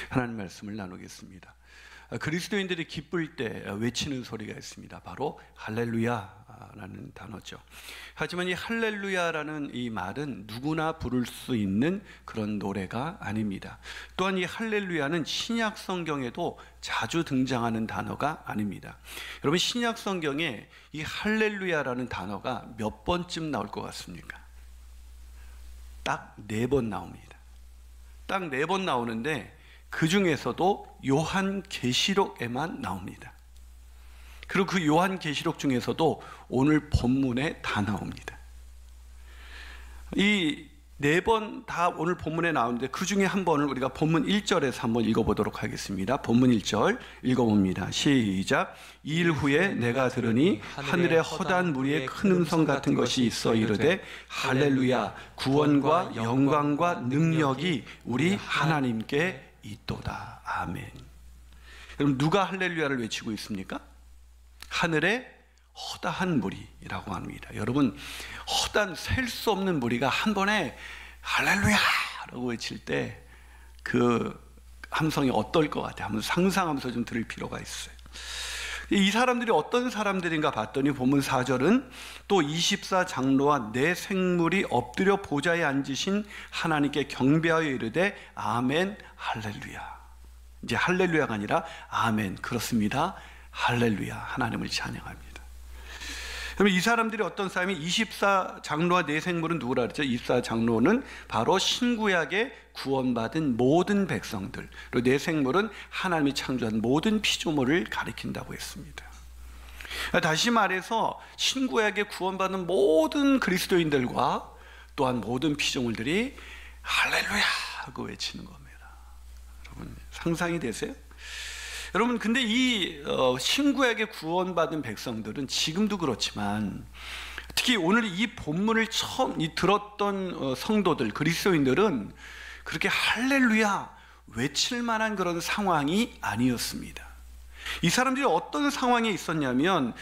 하나님 말씀을 나누겠습니다. 그리스도인들이 기쁠 때 외치는 소리가 있습니다. 바로 할렐루야라는 단어죠. 하지만 이 할렐루야라는 이 말은 누구나 부를 수 있는 그런 노래가 아닙니다. 또한 이 할렐루야는 신약 성경에도 자주 등장하는 단어가 아닙니다. 여러분, 신약 성경에 이 할렐루야라는 단어가 몇 번쯤 나올 것 같습니까? 딱 4번 나옵니다. 딱 4번 나오는데 그 중에서도 요한계시록에만 나옵니다. 그리고 그 요한계시록 중에서도 오늘 본문에 다 나옵니다. 이 4번 다 오늘 본문에 나오는데 그 중에 한 번을 우리가 본문 1절에서 한번 읽어보도록 하겠습니다. 본문 1절 읽어봅니다. 시작. 2일 후에 내가 들으니 하늘에 허다한 무리의 큰 음성 같은 것이 있어 이르되 할렐루야, 구원과 영광과 능력이 우리 하나님께 있도다. 아멘. 그럼 누가 할렐루야를 외치고 있습니까? 하늘에 허다한 무리라고 합니다. 여러분, 허다한 셀 수 없는 무리가 한 번에 할렐루야라고 외칠 때 그 함성이 어떨 것 같아요? 한번 상상하면서 좀 들을 필요가 있어요. 이 사람들이 어떤 사람들인가 봤더니 본문 4절은 또 24장로와 네 생물이 엎드려 보좌에 앉으신 하나님께 경배하여 이르되 아멘 할렐루야. 이제 할렐루야가 아니라 아멘, 그렇습니다, 할렐루야, 하나님을 찬양합니다. 그러면 이 사람들이 어떤 사람이 24장로와 네 생물은 누구라 그랬죠? 24장로는 바로 신구약에 구원받은 모든 백성들, 그리고 네 생물은 하나님이 창조한 모든 피조물을 가리킨다고 했습니다. 다시 말해서 신구약에 구원받은 모든 그리스도인들과 또한 모든 피조물들이 할렐루야 하고 외치는 겁니다. 여러분, 상상이 되세요? 여러분, 근데 이 신구약에 구원받은 백성들은 지금도 그렇지만 특히 오늘 이 본문을 처음 들었던 성도들, 그리스도인들은 그렇게 할렐루야 외칠 만한 그런 상황이 아니었습니다. 이 사람들이 어떤 상황에 있었냐면,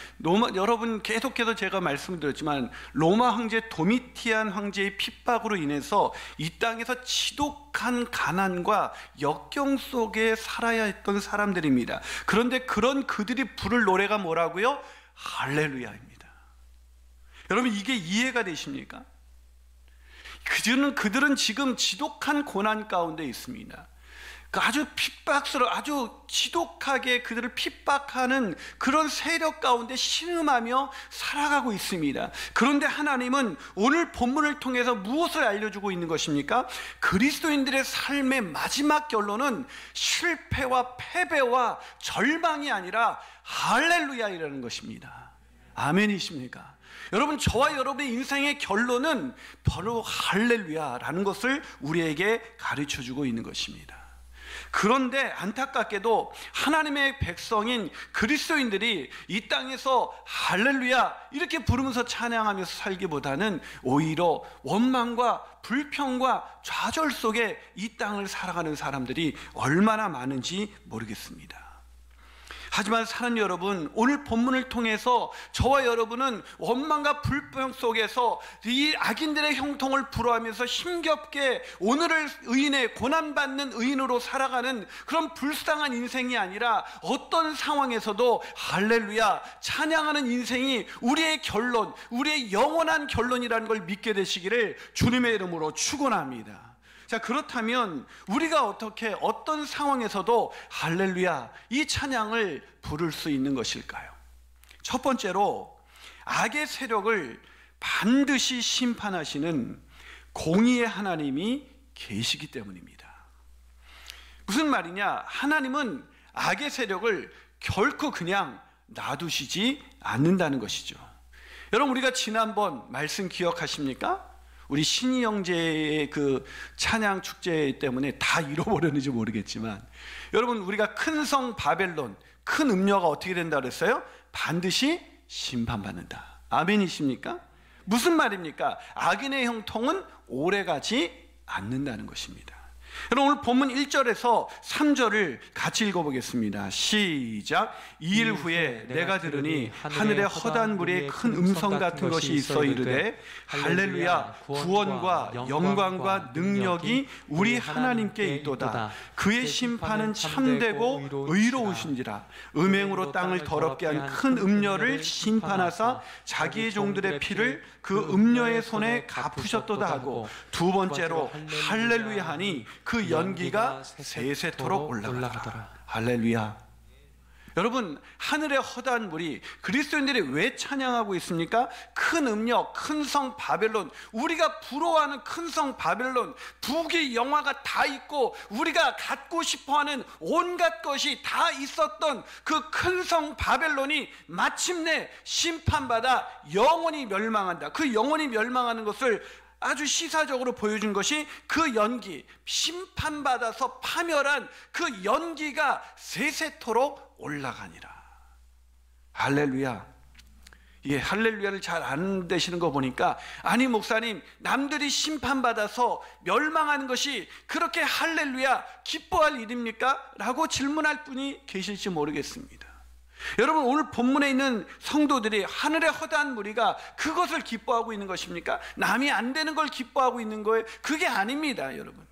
여러분 계속해서 제가 말씀드렸지만 로마 황제 도미티안 황제의 핍박으로 인해서 이 땅에서 지독한 가난과 역경 속에 살아야 했던 사람들입니다. 그런데 그런 그들이 부를 노래가 뭐라고요? 할렐루야입니다. 여러분, 이게 이해가 되십니까? 그들은 지금 지독한 고난 가운데 있습니다. 아주 아주 지독하게 그들을 핍박하는 그런 세력 가운데 신음하며 살아가고 있습니다. 그런데 하나님은 오늘 본문을 통해서 무엇을 알려주고 있는 것입니까? 그리스도인들의 삶의 마지막 결론은 실패와 패배와 절망이 아니라 할렐루야이라는 것입니다. 아멘이십니까? 여러분, 저와 여러분의 인생의 결론은 바로 할렐루야라는 것을 우리에게 가르쳐주고 있는 것입니다. 그런데 안타깝게도 하나님의 백성인 그리스도인들이 이 땅에서 할렐루야 이렇게 부르면서 찬양하면서 살기보다는 오히려 원망과 불평과 좌절 속에 이 땅을 살아가는 사람들이 얼마나 많은지 모르겠습니다. 하지만 사랑하는 여러분, 오늘 본문을 통해서 저와 여러분은 원망과 불평 속에서 이 악인들의 형통을 불허하면서 힘겹게 오늘을 의인의 고난받는 의인으로 살아가는 그런 불쌍한 인생이 아니라 어떤 상황에서도 할렐루야 찬양하는 인생이 우리의 결론, 우리의 영원한 결론이라는 걸 믿게 되시기를 주님의 이름으로 축원합니다. 자, 그렇다면 우리가 어떻게 어떤 상황에서도 할렐루야 이 찬양을 부를 수 있는 것일까요? 첫 번째로, 악의 세력을 반드시 심판하시는 공의의 하나님이 계시기 때문입니다. 무슨 말이냐? 하나님은 악의 세력을 결코 그냥 놔두시지 않는다는 것이죠. 여러분, 우리가 지난번 말씀 기억하십니까? 우리 신이 형제의 그 찬양 축제 때문에 다 잃어버렸는지 모르겠지만, 여러분, 우리가 큰 성 바벨론, 큰 음녀가 어떻게 된다 그랬어요? 반드시 심판받는다. 아멘이십니까? 무슨 말입니까? 악인의 형통은 오래가지 않는다는 것입니다. 여러분, 오늘 본문 1절에서 3절을 같이 읽어보겠습니다. 시작. 2일 후에 내가 들으니 하늘에 허다한 무리의 큰 음성 같은 것이 있어 이르되 할렐루야, 구원과 영광과 능력이 우리 하나님께 있도다. 그의 심판은 참되고 의로우신지라. 음행으로 땅을 더럽게 한 큰 음녀를 심판하사 자기의 종들의 피를 그 음녀의 손에 갚으셨도다 하고, 두 번째로 할렐루야 하니 그 연기가 세세토록 올라가더라. 할렐루야. 여러분, 하늘의 허다한 물이 그리스도인들이 왜 찬양하고 있습니까? 큰 음력, 큰 성 바벨론, 우리가 부러워하는 큰 성 바벨론, 부귀 영화가 다 있고 우리가 갖고 싶어하는 온갖 것이 다 있었던 그 큰 성 바벨론이 마침내 심판받아 영원히 멸망한다. 그 영원히 멸망하는 것을 아주 시사적으로 보여준 것이 그 연기, 심판받아서 파멸한 그 연기가 세세토록 올라가니라. 할렐루야. 이게 할렐루야를 잘 안 되시는 거 보니까, 아니 목사님, 남들이 심판받아서 멸망하는 것이 그렇게 할렐루야 기뻐할 일입니까? 라고 질문할 분이 계실지 모르겠습니다. 여러분, 오늘 본문에 있는 성도들이 하늘의 허다한 무리가 그것을 기뻐하고 있는 것입니까? 남이 안 되는 걸 기뻐하고 있는 거예요? 그게 아닙니다, 여러분.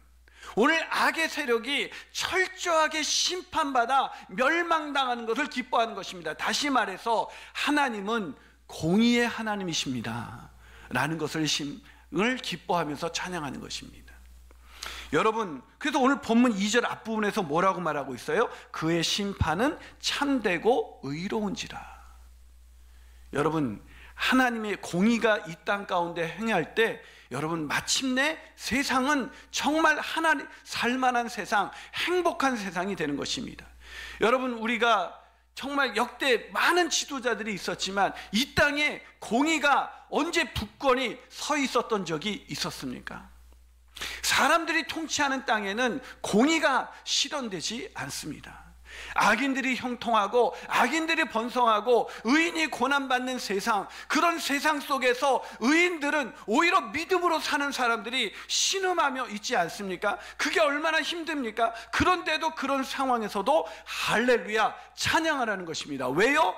오늘 악의 세력이 철저하게 심판받아 멸망당하는 것을 기뻐하는 것입니다. 다시 말해서 하나님은 공의의 하나님이십니다 라는 것을 기뻐하면서 찬양하는 것입니다. 여러분, 그래서 오늘 본문 2절 앞부분에서 뭐라고 말하고 있어요? 그의 심판은 참되고 의로운지라. 여러분, 하나님의 공의가 이 땅 가운데 행할 때, 여러분, 마침내 세상은 정말 하나님 살만한 세상, 행복한 세상이 되는 것입니다. 여러분, 우리가 정말 역대 많은 지도자들이 있었지만 이 땅에 공의가 언제 굳건히 서 있었던 적이 있었습니까? 사람들이 통치하는 땅에는 공의가 실현되지 않습니다. 악인들이 형통하고 악인들이 번성하고 의인이 고난받는 세상, 그런 세상 속에서 의인들은 오히려 믿음으로 사는 사람들이 신음하며 있지 않습니까? 그게 얼마나 힘듭니까? 그런데도 그런 상황에서도 할렐루야 찬양하라는 것입니다. 왜요?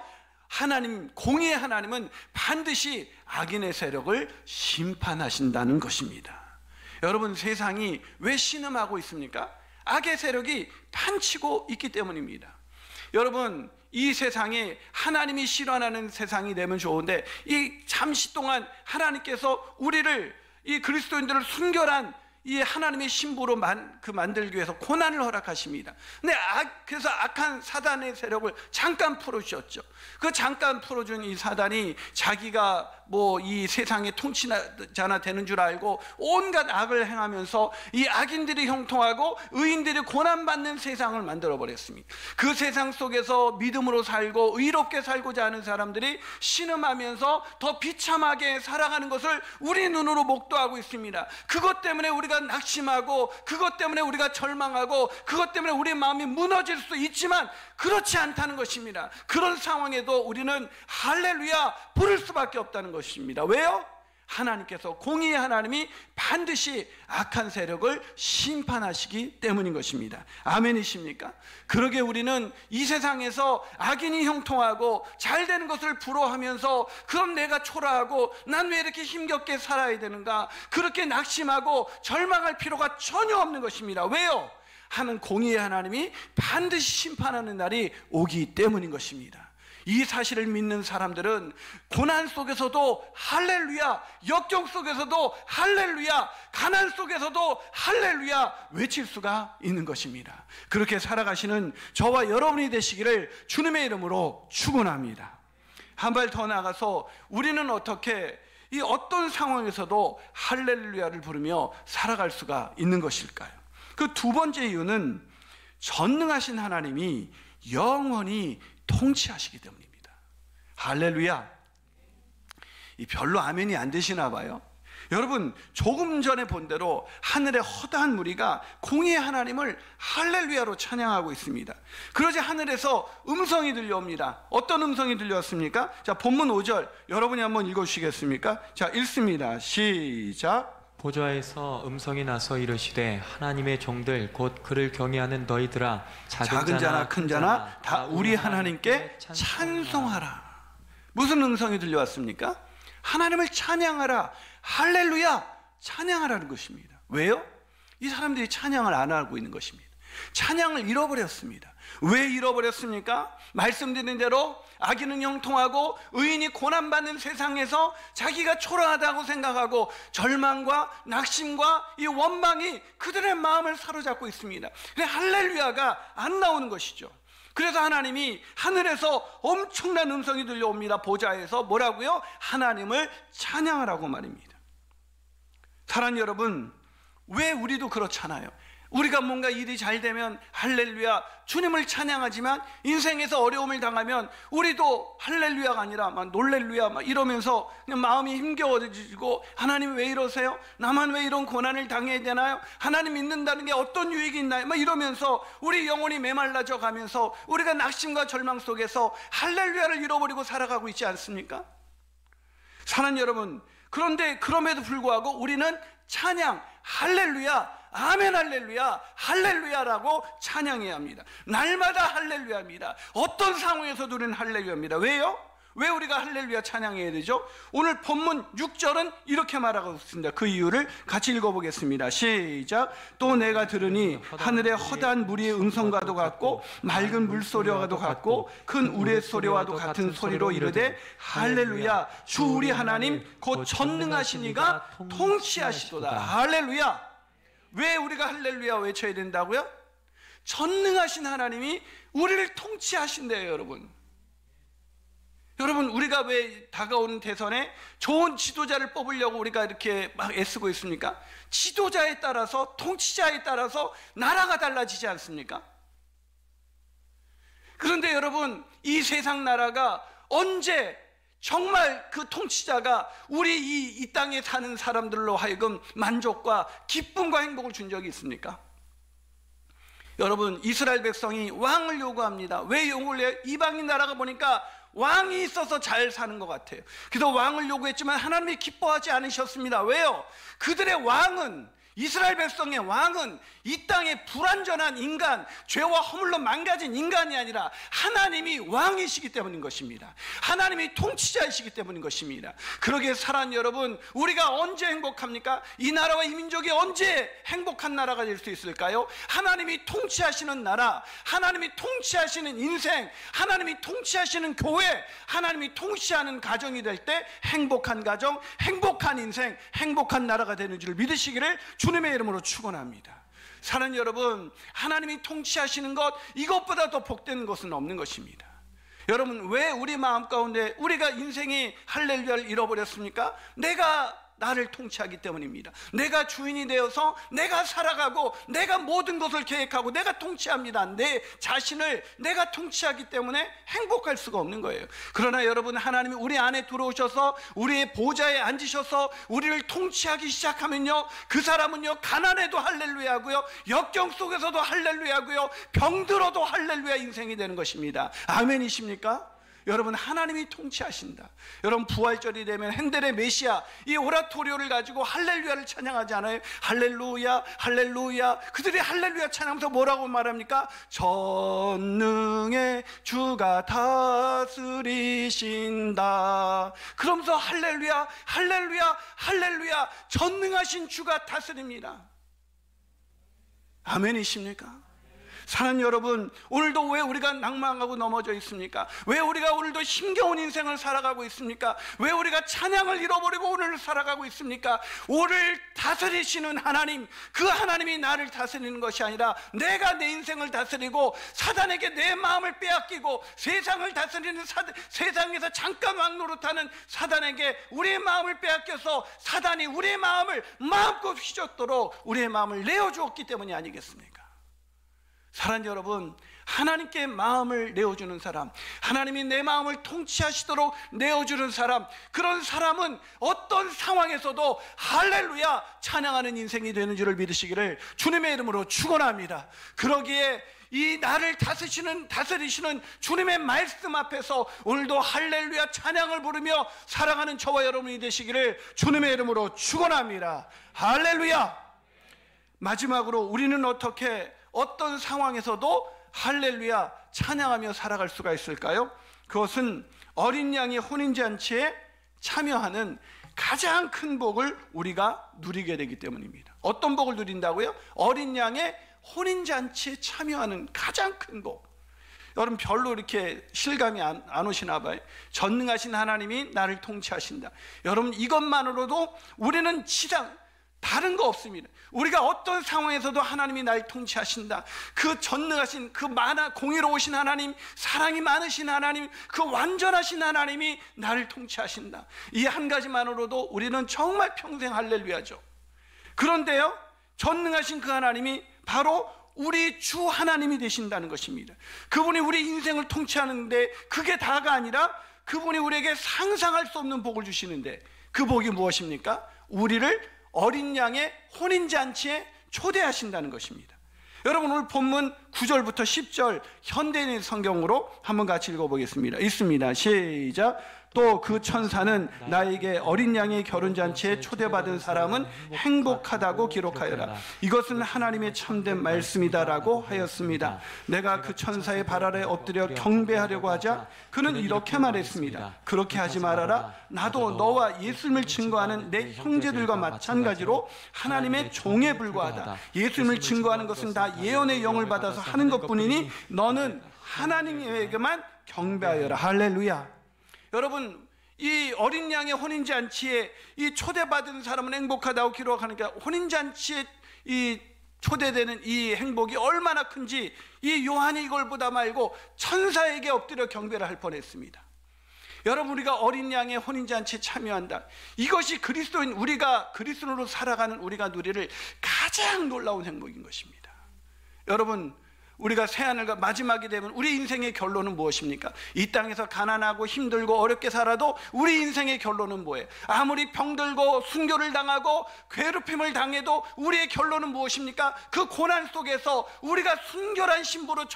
하나님, 공의의 하나님은 반드시 악인의 세력을 심판하신다는 것입니다. 여러분, 세상이 왜 신음하고 있습니까? 악의 세력이 판치고 있기 때문입니다. 여러분, 이 세상에 하나님이 실현하는 세상이 되면 좋은데, 이 잠시 동안 하나님께서 우리를, 이 그리스도인들을 순결한 이 하나님의 신부로 만들기 위해서 고난을 허락하십니다. 근데 그래서 악한 사단의 세력을 잠깐 풀어주셨죠. 그 잠깐 풀어준 이 사단이 자기가 뭐 이 세상의 통치자나 되는 줄 알고 온갖 악을 행하면서 이 악인들이 형통하고 의인들이 고난받는 세상을 만들어버렸습니다. 그 세상 속에서 믿음으로 살고 의롭게 살고자 하는 사람들이 신음하면서 더 비참하게 살아가는 것을 우리 눈으로 목도하고 있습니다. 그것 때문에 우리가 낙심하고, 그것 때문에 우리가 절망하고, 그것 때문에 우리의 마음이 무너질 수 있지만 그렇지 않다는 것입니다. 그런 상황에도 우리는 할렐루야 부를 수밖에 없다는 것입니다. 왜요? 하나님께서, 공의의 하나님이 반드시 악한 세력을 심판하시기 때문인 것입니다. 아멘이십니까? 그러게 우리는 이 세상에서 악인이 형통하고 잘 되는 것을 부러워하면서, 그럼 내가 초라하고 난 왜 이렇게 힘겹게 살아야 되는가, 그렇게 낙심하고 절망할 필요가 전혀 없는 것입니다. 왜요? 하는 공의의 하나님이 반드시 심판하는 날이 오기 때문인 것입니다. 이 사실을 믿는 사람들은 고난 속에서도 할렐루야, 역경 속에서도 할렐루야, 가난 속에서도 할렐루야 외칠 수가 있는 것입니다. 그렇게 살아가시는 저와 여러분이 되시기를 주님의 이름으로 축원합니다. 한 발 더 나가서 우리는 어떻게 이 어떤 상황에서도 할렐루야를 부르며 살아갈 수가 있는 것일까요? 그 두 번째 이유는 전능하신 하나님이 영원히 통치하시기 때문입니다. 할렐루야. 별로 아멘이 안 되시나 봐요. 여러분, 조금 전에 본 대로 하늘의 허다한 무리가 공의의 하나님을 할렐루야로 찬양하고 있습니다. 그러자 하늘에서 음성이 들려옵니다. 어떤 음성이 들려왔습니까? 자, 본문 5절 여러분이 한번 읽어주시겠습니까? 자, 읽습니다. 시작. 보좌에서 음성이 나서 이르시되, 하나님의 종들 곧 그를 경외하는 너희들아, 작은 자나 큰 자나 다 우리 하나님께 찬송하라. 무슨 음성이 들려왔습니까? 하나님을 찬양하라, 할렐루야 찬양하라는 것입니다. 왜요? 이 사람들이 찬양을 안 하고 있는 것입니다. 찬양을 잃어버렸습니다. 왜 잃어버렸습니까? 말씀드린 대로 악인은 형통하고 의인이 고난받는 세상에서 자기가 초라하다고 생각하고 절망과 낙심과 이 원망이 그들의 마음을 사로잡고 있습니다. 그래서 할렐루야가 안 나오는 것이죠. 그래서 하나님이 하늘에서 엄청난 음성이 들려옵니다. 보좌에서 뭐라고요? 하나님을 찬양하라고 말입니다. 사랑하는 여러분, 왜 우리도 그렇잖아요. 우리가 뭔가 일이 잘 되면 할렐루야 주님을 찬양하지만 인생에서 어려움을 당하면 우리도 할렐루야가 아니라 막 놀렐루야 막 이러면서 그냥 마음이 힘겨워지고 하나님 왜 이러세요? 나만 왜 이런 고난을 당해야 되나요? 하나님 믿는다는 게 어떤 유익이 있나요? 막 이러면서 우리 영혼이 메말라져 가면서 우리가 낙심과 절망 속에서 할렐루야를 잃어버리고 살아가고 있지 않습니까? 사랑하는 여러분, 그런데 그럼에도 불구하고 우리는 찬양, 할렐루야, 아멘 할렐루야, 할렐루야라고 찬양해야 합니다. 날마다 할렐루야입니다. 어떤 상황에서도 우리는 할렐루야입니다. 왜요? 왜 우리가 할렐루야 찬양해야 되죠? 오늘 본문 6절은 이렇게 말하고 있습니다. 그 이유를 같이 읽어보겠습니다. 시작. 또 내가 들으니 하늘의 허다한 무리의 음성과도 같고 맑은 물소리와도 같고 큰 우레 소리와도 같은 소리로 이르되 할렐루야 주 우리 하나님 곧 전능하신 이가 통치하시도다. 할렐루야. 왜 우리가 할렐루야 외쳐야 된다고요? 전능하신 하나님이 우리를 통치하신대요. 여러분 우리가 왜 다가오는 대선에 좋은 지도자를 뽑으려고 우리가 이렇게 막 애쓰고 있습니까? 지도자에 따라서, 통치자에 따라서 나라가 달라지지 않습니까? 그런데 여러분, 이 세상 나라가 언제 정말 그 통치자가 우리 이 땅에 사는 사람들로 하여금 만족과 기쁨과 행복을 준 적이 있습니까? 여러분, 이스라엘 백성이 왕을 요구합니다. 왜 요구를 해요? 이방인 나라가 보니까 왕이 있어서 잘 사는 것 같아요. 그래서 왕을 요구했지만 하나님이 기뻐하지 않으셨습니다. 왜요? 그들의 왕은, 이스라엘 백성의 왕은 이 땅에 불완전한 인간, 죄와 허물로 망가진 인간이 아니라 하나님이 왕이시기 때문인 것입니다. 하나님이 통치자이시기 때문인 것입니다. 그러기에 사랑하는 여러분, 우리가 언제 행복합니까? 이 나라와 이 민족이 언제 행복한 나라가 될 수 있을까요? 하나님이 통치하시는 나라, 하나님이 통치하시는 인생, 하나님이 통치하시는 교회, 하나님이 통치하는 가정이 될 때 행복한 가정, 행복한 인생, 행복한 나라가 되는 줄 믿으시기를 주님의 이름으로 축원합니다. 사랑하는 여러분, 하나님이 통치하시는 것, 이것보다 더 복된 것은 없는 것입니다. 여러분, 왜 우리 마음 가운데 우리가 인생이 할렐루야를 잃어버렸습니까? 내가 나를 통치하기 때문입니다. 내가 주인이 되어서 내가 살아가고 내가 모든 것을 계획하고 내가 통치합니다. 내 자신을 내가 통치하기 때문에 행복할 수가 없는 거예요. 그러나 여러분, 하나님이 우리 안에 들어오셔서 우리의 보좌에 앉으셔서 우리를 통치하기 시작하면요, 그 사람은요 가난해도 할렐루야고요, 역경 속에서도 할렐루야고요, 병들어도 할렐루야 인생이 되는 것입니다. 아멘이십니까? 여러분, 하나님이 통치하신다. 여러분, 부활절이 되면 핸델의 메시아, 이 오라토리오를 가지고 할렐루야를 찬양하지 않아요? 할렐루야, 할렐루야. 그들이 할렐루야 찬양하면서 뭐라고 말합니까? 전능의 주가 다스리신다. 그러면서 할렐루야, 할렐루야, 할렐루야, 전능하신 주가 다스립니다. 아멘이십니까? 사랑하는 여러분, 오늘도 왜 우리가 낭망하고 넘어져 있습니까? 왜 우리가 오늘도 힘겨운 인생을 살아가고 있습니까? 왜 우리가 찬양을 잃어버리고 오늘을 살아가고 있습니까? 오늘 다스리시는 하나님, 그 하나님이 나를 다스리는 것이 아니라 내가 내 인생을 다스리고 사단에게 내 마음을 빼앗기고 세상을 다스리는 세상에서 잠깐 왕노릇하는 사단에게 우리의 마음을 빼앗겨서 사단이 우리의 마음을 마음껏 휘젓도록 우리의 마음을 내어주었기 때문이 아니겠습니까? 사랑하는 여러분, 하나님께 마음을 내어주는 사람, 하나님이 내 마음을 통치하시도록 내어주는 사람, 그런 사람은 어떤 상황에서도 할렐루야 찬양하는 인생이 되는 줄을 믿으시기를 주님의 이름으로 축원합니다. 그러기에 이 나를 다스리시는 주님의 말씀 앞에서 오늘도 할렐루야 찬양을 부르며 살아가는 저와 여러분이 되시기를 주님의 이름으로 축원합니다. 할렐루야. 마지막으로 우리는 어떤 상황에서도 할렐루야 찬양하며 살아갈 수가 있을까요? 그것은 어린 양의 혼인잔치에 참여하는 가장 큰 복을 우리가 누리게 되기 때문입니다. 어떤 복을 누린다고요? 어린 양의 혼인잔치에 참여하는 가장 큰 복. 여러분 별로 이렇게 실감이 안 오시나 봐요. 전능하신 하나님이 나를 통치하신다. 여러분 이것만으로도 우리는 다른 거 없습니다. 우리가 어떤 상황에서도 하나님이 날 통치하신다. 그 전능하신, 그 공의로우신 하나님, 사랑이 많으신 하나님, 그 완전하신 하나님이 나를 통치하신다. 이 한 가지만으로도 우리는 정말 평생 할렐루야죠. 그런데요, 전능하신 그 하나님이 바로 우리 주 하나님이 되신다는 것입니다. 그분이 우리 인생을 통치하는데 그게 다가 아니라 그분이 우리에게 상상할 수 없는 복을 주시는데, 그 복이 무엇입니까? 우리를 어린 양의 혼인잔치에 초대하신다는 것입니다. 여러분 오늘 본문 9절부터 10절 현대인 성경으로 한번 같이 읽어보겠습니다. 있습니다. 시작. 또 그 천사는 나에게 어린 양의 결혼잔치에 초대받은 사람은 행복하다고 기록하여라. 이것은 하나님의 참된 말씀이다라고 하였습니다. 내가 그 천사의 발 아래 엎드려 경배하려고 하자 그는 이렇게 말했습니다. 그렇게 하지 말아라. 나도 너와 예수님을 증거하는 내 형제들과 마찬가지로 하나님의 종에 불과하다. 예수님을 증거하는 것은 다 예언의 영을 받아서 하는 것뿐이니 너는 하나님에게만 경배하여라. 할렐루야. 여러분 이 어린 양의 혼인잔치에 이 초대받은 사람은 행복하다고 기록하니까 혼인잔치에 이 초대되는 이 행복이 얼마나 큰지 이 요한이 이걸 보다 말고 천사에게 엎드려 경배를 할 뻔했습니다. 여러분 우리가 어린 양의 혼인잔치에 참여한다. 이것이 그리스도인 우리가 그리스도로 살아가는 우리가 누리를 가장 놀라운 행복인 것입니다. 여러분 우리가 새하늘과 마지막이 되면 우리 인생의 결론은 무엇입니까? 이 땅에서 가난하고 힘들고 어렵게 살아도 우리 인생의 결론은 뭐예요? 아무리 병들고 순교를 당하고 괴롭힘을 당해도 우리의 결론은 무엇입니까? 그 고난 속에서 우리가 순결한 신부로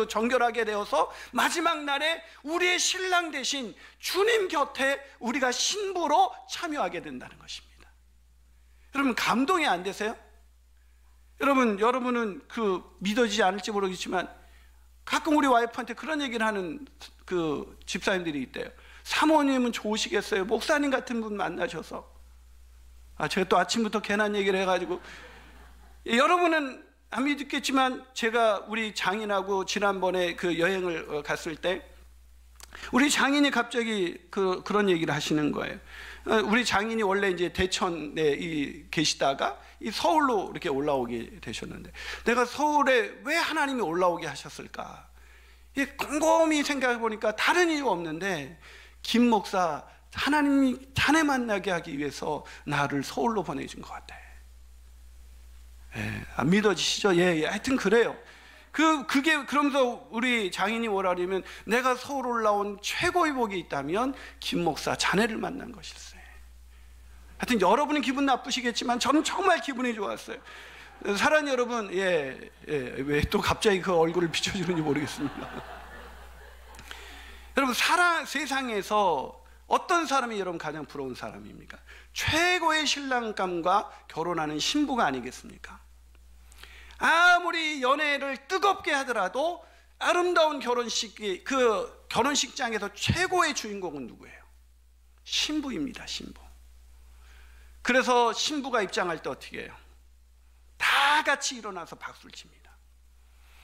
정결하게 되어서 마지막 날에 우리의 신랑 대신 주님 곁에 우리가 신부로 참여하게 된다는 것입니다. 여러분 감동이 안 되세요? 여러분은 믿어지지 않을지 모르겠지만 가끔 우리 와이프한테 그런 얘기를 하는 그 집사님들이 있대요. 사모님은 좋으시겠어요? 목사님 같은 분 만나셔서. 제가 또 아침부터 괜한 얘기를 해가지고. 여러분은 안 믿겠지만 제가 우리 장인하고 지난번에 그 여행을 갔을 때 우리 장인이 갑자기 그런 얘기를 하시는 거예요. 우리 장인이 원래 이제 대천에 계시다가 이 서울로 이렇게 올라오게 되셨는데, 내가 서울에 왜 하나님이 올라오게 하셨을까? 곰곰이 생각해 보니까 다른 이유 없는데, 김 목사 하나님이 자네 만나게 하기 위해서 나를 서울로 보내준 것 같아. 안 믿어지시죠? 예, 하여튼 그래요. 그게 그러면서 우리 장인이 뭐라 그러면, 내가 서울 올라온 최고의 복이 있다면 김 목사 자네를 만난 것일세. 하여튼 여러분은 기분 나쁘시겠지만 저는 정말 기분이 좋았어요. 사랑하는 여러분, 왜 또 갑자기 그 얼굴을 비춰주는지 모르겠습니다. 여러분 세상에서 어떤 사람이 여러분 가장 부러운 사람입니까? 최고의 신랑감과 결혼하는 신부가 아니겠습니까? 아무리 연애를 뜨겁게 하더라도 아름다운 그 결혼식장에서 최고의 주인공은 누구예요? 신부입니다. 신부. 그래서 신부가 입장할 때 어떻게 해요? 다 같이 일어나서 박수를 칩니다.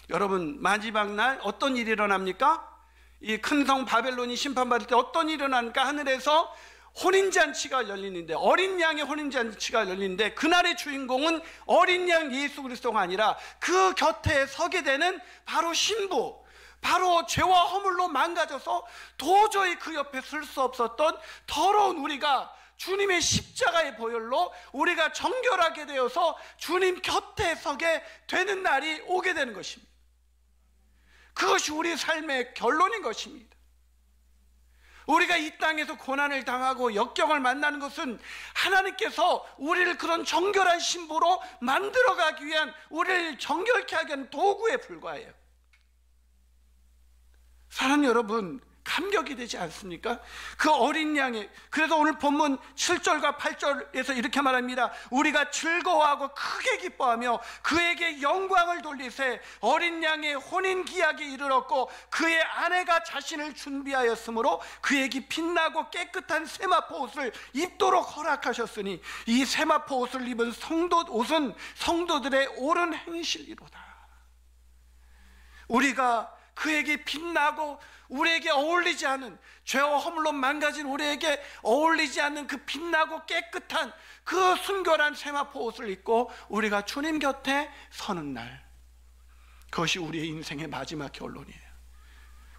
여러분 마지막 날 어떤 일이 일어납니까? 이 큰 성 바벨론이 심판받을 때 어떤 일이 일어납니까? 하늘에서 혼인잔치가 열리는데, 어린 양의 혼인잔치가 열리는데, 그날의 주인공은 어린 양 예수 그리스도가 아니라 그 곁에 서게 되는 바로 신부, 바로 죄와 허물로 망가져서 도저히 그 옆에 설 수 없었던 더러운 우리가 주님의 십자가의 보혈로 우리가 정결하게 되어서 주님 곁에 서게 되는 날이 오게 되는 것입니다. 그것이 우리 삶의 결론인 것입니다. 우리가 이 땅에서 고난을 당하고 역경을 만나는 것은 하나님께서 우리를 그런 정결한 신부로 만들어가기 위한, 우리를 정결케 하기 위한 도구에 불과해요. 사랑하는 여러분, 감격이 되지 않습니까? 그 어린 양의, 그래서 오늘 본문 7절과 8절에서 이렇게 말합니다. 우리가 즐거워하고 크게 기뻐하며 그에게 영광을 돌리세 어린 양의 혼인 기약에 이르렀고 그의 아내가 자신을 준비하였으므로 그에게 빛나고 깨끗한 세마포 옷을 입도록 허락하셨으니 이 세마포 옷을 입은 옷은 성도들의 옳은 행실이로다. 우리가 그에게 빛나고 우리에게 어울리지 않은, 죄와 허물로 망가진 우리에게 어울리지 않는 그 빛나고 깨끗한 그 순결한 세마포 옷을 입고 우리가 주님 곁에 서는 날, 그것이 우리의 인생의 마지막 결론이에요.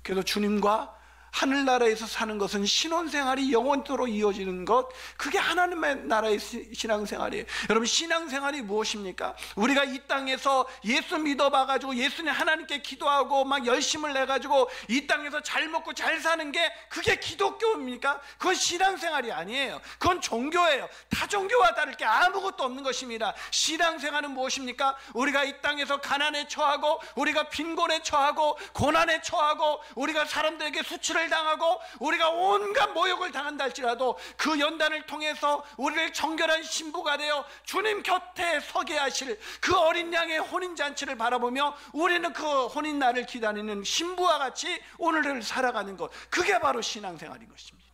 그래서 주님과 하늘나라에서 사는 것은 신혼생활이 영원토록 이어지는 것, 그게 하나님의 나라의 신앙생활이에요. 여러분, 신앙생활이 무엇입니까? 우리가 이 땅에서 예수 믿어봐가지고 예수님 하나님께 기도하고 막 열심을 내가지고 이 땅에서 잘 먹고 잘 사는 게 그게 기독교입니까? 그건 신앙생활이 아니에요. 그건 종교예요. 타 종교와 다를 게 아무것도 없는 것입니다. 신앙생활은 무엇입니까? 우리가 이 땅에서 가난에 처하고 우리가 빈곤에 처하고 고난에 처하고 우리가 사람들에게 수치를 당하고 우리가 온갖 모욕을 당한다 할지라도 그 연단을 통해서 우리를 정결한 신부가 되어 주님 곁에 서게 하실 그 어린 양의 혼인잔치를 바라보며 우리는 그 혼인날을 기다리는 신부와 같이 오늘을 살아가는 것, 그게 바로 신앙생활인 것입니다.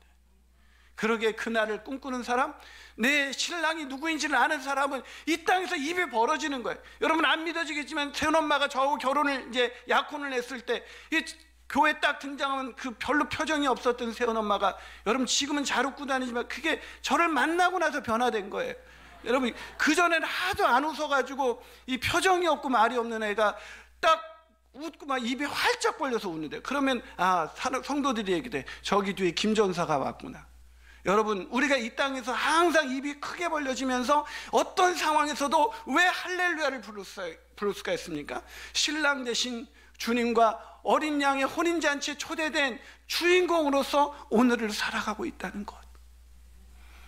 그러게 그날을 꿈꾸는 사람, 내 신랑이 누구인지를 아는 사람은 이 땅에서 입이 벌어지는 거예요. 여러분, 안 믿어지겠지만 새엄마가 저하고 결혼을 이제 약혼을 했을 때 교회 딱 등장하면 그 별로 표정이 없었던 새엄마가, 여러분 지금은 잘 웃고 다니지만 그게 저를 만나고 나서 변화된 거예요. 여러분, 그전에는 하도 안 웃어가지고 이 표정이 없고 말이 없는 애가 딱 웃고 막 입이 활짝 벌려서 웃는데, 그러면 성도들이 얘기돼, 저기 뒤에 김전사가 왔구나. 여러분, 우리가 이 땅에서 항상 입이 크게 벌려지면서 어떤 상황에서도 왜 할렐루야를 부를 수가 있습니까? 신랑 대신 주님과 어린 양의 혼인잔치에 초대된 주인공으로서 오늘을 살아가고 있다는 것,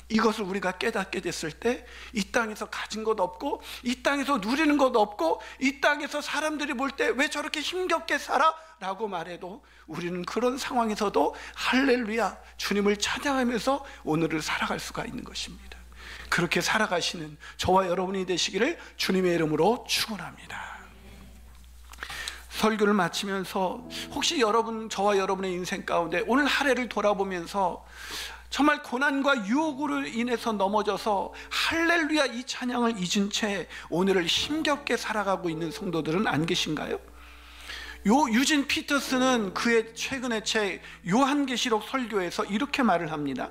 이것을 우리가 깨닫게 됐을 때 이 땅에서 가진 것 없고 이 땅에서 누리는 것 없고 이 땅에서 사람들이 볼 때 왜 저렇게 힘겹게 살아? 라고 말해도 우리는 그런 상황에서도 할렐루야, 주님을 찬양하면서 오늘을 살아갈 수가 있는 것입니다. 그렇게 살아가시는 저와 여러분이 되시기를 주님의 이름으로 축원합니다. 설교를 마치면서 혹시 저와 여러분의 인생 가운데 오늘 한 해를 돌아보면서 정말 고난과 유혹으로 인해서 넘어져서 할렐루야 이 찬양을 잊은 채 오늘을 힘겹게 살아가고 있는 성도들은 안 계신가요? 유진 피터스는 그의 최근의 책 요한계시록 설교에서 이렇게 말을 합니다.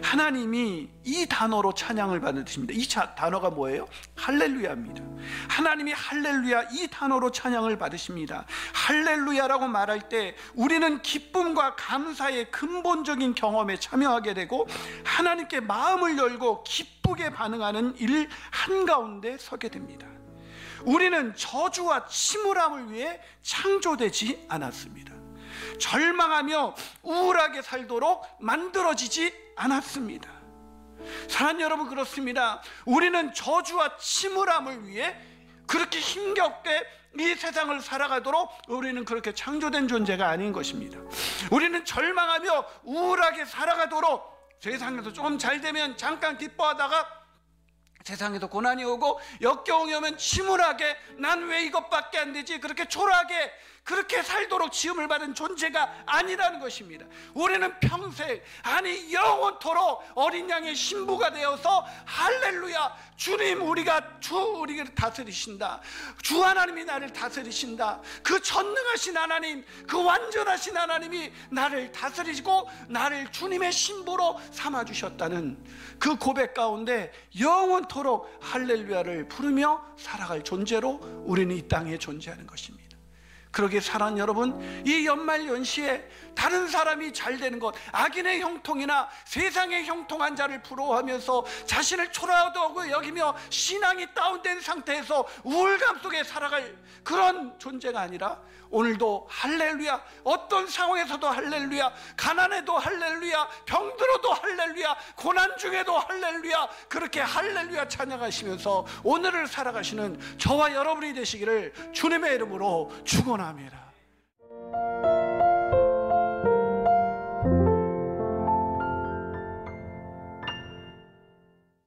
하나님이 이 단어로 찬양을 받으십니다. 이 단어가 뭐예요? 할렐루야입니다. 하나님이 할렐루야 이 단어로 찬양을 받으십니다. 할렐루야라고 말할 때 우리는 기쁨과 감사의 근본적인 경험에 참여하게 되고 하나님께 마음을 열고 기쁘게 반응하는 일 한가운데 서게 됩니다. 우리는 저주와 침울함을 위해 창조되지 않았습니다. 절망하며 우울하게 살도록 만들어지지 않았습니다. 사랑하는 여러분, 그렇습니다. 우리는 저주와 침울함을 위해 그렇게 힘겹게 이 세상을 살아가도록 우리는 그렇게 창조된 존재가 아닌 것입니다. 우리는 절망하며 우울하게 살아가도록, 세상에서 조금 잘 되면 잠깐 기뻐하다가 세상에도 고난이 오고 역경이 오면 침울하게 난 왜 이것밖에 안 되지, 그렇게 초라하게 그렇게 살도록 지음을 받은 존재가 아니라는 것입니다. 우리는 평생, 아니 영원토록 어린 양의 신부가 되어서 할렐루야, 주님 우리를 다스리신다, 주 하나님이 나를 다스리신다, 그 전능하신 하나님, 그 완전하신 하나님이 나를 다스리시고 나를 주님의 신부로 삼아주셨다는 그 고백 가운데 영원토록 할렐루야를 부르며 살아갈 존재로 우리는 이 땅에 존재하는 것입니다. 그러기에 사랑하는 여러분, 이 연말연시에 다른 사람이 잘 되는 것, 악인의 형통이나 세상의 형통한 자를 부러워하면서 자신을 초라하다고 여기며 신앙이 다운된 상태에서 우울감 속에 살아갈 그런 존재가 아니라 오늘도 할렐루야, 어떤 상황에서도 할렐루야, 가난해도 할렐루야, 병들어도 할렐루야, 고난 중에도 할렐루야, 그렇게 할렐루야 찬양하시면서 오늘을 살아가시는 저와 여러분이 되시기를 주님의 이름으로 축원합니다.